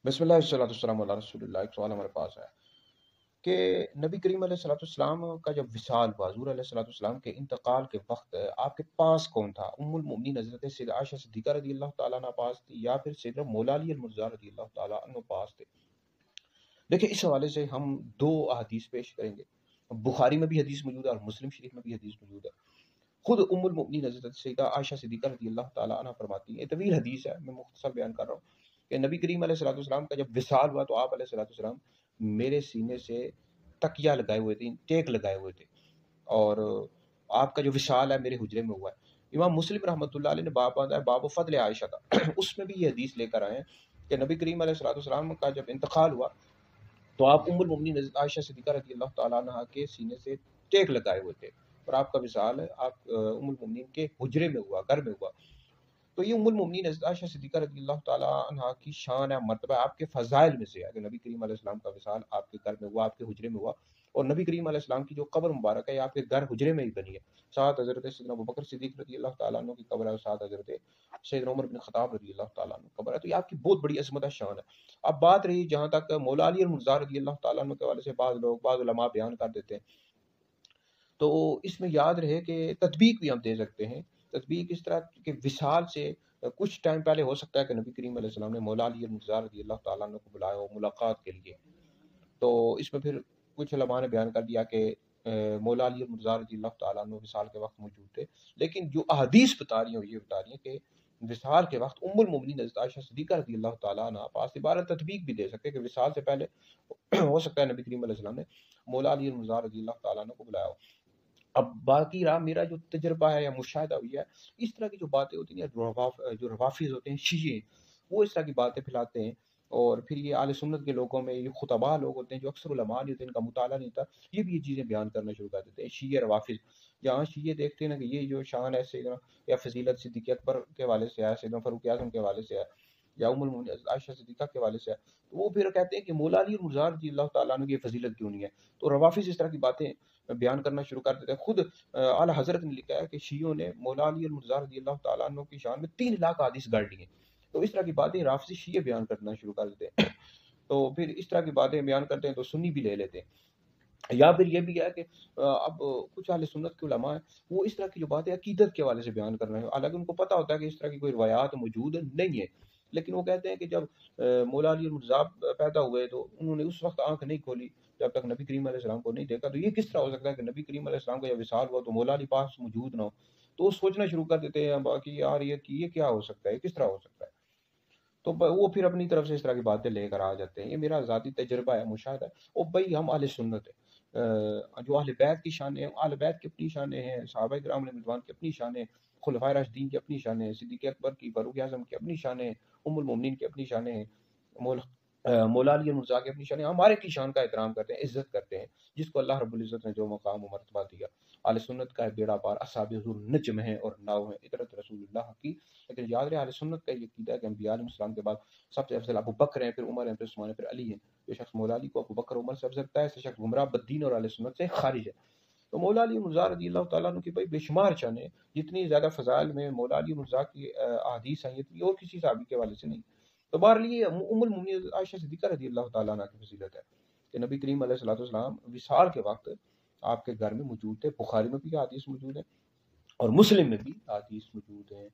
بسم اللہ والصلاۃ والسلام علی رسول اللہ۔ ایک سوال ہمارے پاس ہے کہ نبی کریم علیہ الصلوۃ والسلام کا جب وصال ہوا، حضور علیہ الصلوۃ والسلام کے انتقال کے وقت آپ کے پاس کون تھا؟ ام المؤمنین حضرت سیدہ عائشہ صدیقہ رضی اللہ تعالیٰ عنہ پاس تھی، یا پھر سیدنا مولا علی المرضی رضی اللہ تعالیٰ عنہ پاس تھے؟ دیکھیں، اس حوالے سے ہم دو احادیث پیش کریں گے۔ بخاری میں بھی حدیث موجود ہے اور مسلم شریف میں بھی حدیث موجود ہے۔ خود ام المؤمنین حضرت سیدہ عائشہ صدیقہ رضی اللہ تعالیٰ عنہ فرماتی ہیں، یہ طویل حدیث ہے، میں مختصر بیان کر رہا ہوں، کہ نبی کریم علیہ الصلوۃ والسلام کا جب وصال ہوا تو آپ علیہ الصلوۃ والسلام میرے سینے سے تکیہ لگائے ہوئے تھے، ٹیک لگائے ہوئے تھے، اور آپ کا جو وصال ہے میرے حجرے میں ہوا ہے۔ امام مسلم رحمۃ اللہ علیہ نے باب باندھا ہے، باب فضل عائشہ کا اس میں بھی یہ حدیث لے کر آئے ہیں کہ نبی کریم علیہ الصلوۃ والسلام کا جب انتقال ہوا تو آپ ام المؤمنین حضرت عائشہ صدیقہ رضی اللہ تعالیٰ عنہ کے سینے سے ٹیک لگائے ہوئے تھے، اور آپ کا وصال آپ ام المؤمنین کے حجرے میں ہوا، گھر میں ہوا۔ تو یہ ام المؤمنین حضرت عائشہ صدیقہ رضی اللہ تعالیٰ عنہ کی شان ہے، مرتبہ آپ کے فضائل میں سے ہے کہ نبی کریم علیہ السلام کا وصال آپ کے گھر میں ہوا، آپ کے حجرے میں ہوا، اور نبی کریم علیہ السلام کی جو قبر مبارک ہے یہ آپ کے گھر حجرے میں ہی بنی ہے۔ ساتھ حضرت سیدنا ابوبکر صدیق رضی اللہ تعالیٰ عنہ کی قبر ہے، اور ساتھ حضرت سیدنا عمر بن خطاب رضی اللہ تعالیٰ عنہ کی قبر ہے۔ تو یہ آپ کی بہت بڑی عظمت ہے، شان ہے۔ اب بات رہی جہاں تک مولا علی المرضی رضی اللہ تعالیٰ عنہ کے حوالے سے بعض علماء بیان کر دیتے ہیں، تو اس میں یاد رہے کہ تطبیق بھی ہم دے سکتے ہیں۔ تطبیق اس طرح کہ وصال سے کچھ ٹائم پہلے ہو سکتا ہے کہ نبی کریم علیہ السلام نے مولا علی المرضی رضی اللہ تعالیٰ عنہ کو بلایا ہو ملاقات کے لیے، تو اس میں پھر کچھ علماء نے بیان کر دیا کہ مولا علی المرضی رضی اللہ تعالیٰ عنہ وصال کے وقت موجود تھے، لیکن جو احادیث بتا رہی ہیں وہ یہ بتا رہی ہیں کہ وصال کے وقت ام المؤمنین حضرت عائشہ صدیقہ رضی اللہ تعالیٰ عنہ پاس عبارت تطبیق بھی دے سکتے ہیں کہ وصال سے پہلے ہو سکتا ہے نبی کریم علیہ السلام نے مولا علی المرضی رضی اللہ تعالیٰ عنہ کو بلایا ہو۔ اب باقی رہا میرا جو تجربہ ہے یا مشاہدہ ہوئی ہے، اس طرح کی جو باتیں ہوتی ہیں، جو روافظ ہوتے ہیں، شیعہ، وہ اس طرح کی باتیں پھیلاتے ہیں، اور پھر یہ اہل سنت کے لوگوں میں یہ خطباء لوگ ہوتے ہیں جو اکثر علماء نہیں ہوتے، ان کا مطالعہ نہیں ہوتا، یہ بھی یہ چیزیں بیان کرنا شروع کر دیتے ہیں، شیعہ روافظ۔ جہاں شیعہ دیکھتے ہیں نا کہ یہ جو شان ہے سیدنا یا فضیلت صدیق اکبر کے حوالے سے ہے، سیدنا فاروق اعظم کے حوالے سے ہے، یا ام المؤمنین حضرت عائشہ صدیقہ کے حوالے سے ہے، تو وہ پھر کہتے ہیں کہ مولا علی المرضی رضی اللہ تعالیٰ عنہ کی فضیلت کیوں نہیں ہے؟ تو روافظ اس طرح کی باتیں بیان کرنا شروع کر دیتے ہیں۔ خود اعلیٰ حضرت نے لکھا ہے کہ شیعوں نے مولا علی المرضی رضی اللہ تعالیٰ عنہ کی شان میں 3 لاکھ حدیث گڑھ لی ہیں۔ تو اس طرح کی باتیں رافضی شیعہ بیان کرنا شروع کر دیتے ہیں، تو پھر اس طرح کی باتیں بیان کرتے ہیں تو سنی بھی لے لیتے ہیں۔ یا پھر یہ بھی ہے کہ اب کچھ اہل سنت کے علماء ہیں، وہ اس طرح کی جو باتیں عقیدت کے حوالے سے بیان کر رہے ہیں، حالانکہ ان کو پتہ ہوتا ہے کہ اس طرح کی کوئی روایات موجود نہیں ہے، لیکن وہ کہتے ہیں کہ جب مولا علی المرضی پیدا ہوئے تو انہوں نے اس وقت آنکھ نہیں کھولی جب تک نبی کریم علیہ السلام کو نہیں دیکھا، تو یہ کس طرح ہو سکتا ہے کہ نبی کریم علیہ السلام کا جب وصال ہوا تو مولا علی پاس موجود نہ ہو؟ تو وہ سوچنا شروع کر دیتے ہیں باقی یار یہ کیا ہو سکتا ہے، یہ کس طرح ہو سکتا ہے؟ تو وہ پھر اپنی طرف سے اس طرح کی باتیں لے کر آ جاتے ہیں۔ یہ میرا ذاتی تجربہ ہے، مشاہدہ ہے، اور بھائی ہم اہل سنت ہیں، جو اہل بیت کی شانیں ہیں، اہل بیت کی اپنی شانیں ہیں، صحابہ کرام رضوان کی اپنی شانیں، خلفائے راشدین کی اپنی شانیں ہیں، صدیق اکبر کی، فاروق اعظم کی اپنی شانیں ہیں، ام المومنین کی اپنی شانیں ہیں، مولا علی المرضی کی اپنی شانیں، ہمارے کی شان کا احترام کرتے ہیں، عزت کرتے ہیں، جس کو اللہ رب العزت نے جو مقام و مرتبہ دیا۔ اہل سنت کا ہے بیڑا پار، اصحاب حضور نجم ہیں اور ناؤ ہیں، اطرت رسول اللہ کی۔ لیکن یاد رہے اہل سنت کا یہ عقیدہ ہے کہ انبیاء علیہ السلام کے بعد سب سے افضل ابو بکر ہیں، پھر عمر ہیں، پھر عثمان ہیں، پھر علی ہیں۔ جو شخص مولا علی کو ابو بکر عمر سے افضل کرتا ہے، ایسے شخص گمراہ بدین اور اہل سنت سے خارج ہے۔ تو مولا علی مرضی رضی اللہ تعالیٰ عنہ کی بھائی بے شمار شانیں، جتنی زیادہ فضائل میں مولا علی مرضی کی احادیث ہیں اتنی اور کسی صحابی کے حوالے سے نہیں۔ تو بہرحال یہ ام المؤمنین عائشہ صدیقہ رضی اللہ تعالیٰ عنہ کی فضیلت ہے کہ نبی کریم علیہ الصلوۃ والسلام وصال کے وقت آپ کے گھر میں موجود تھے۔ بخاری میں بھی حدیث موجود ہے اور مسلم میں بھی حدیث موجود ہیں۔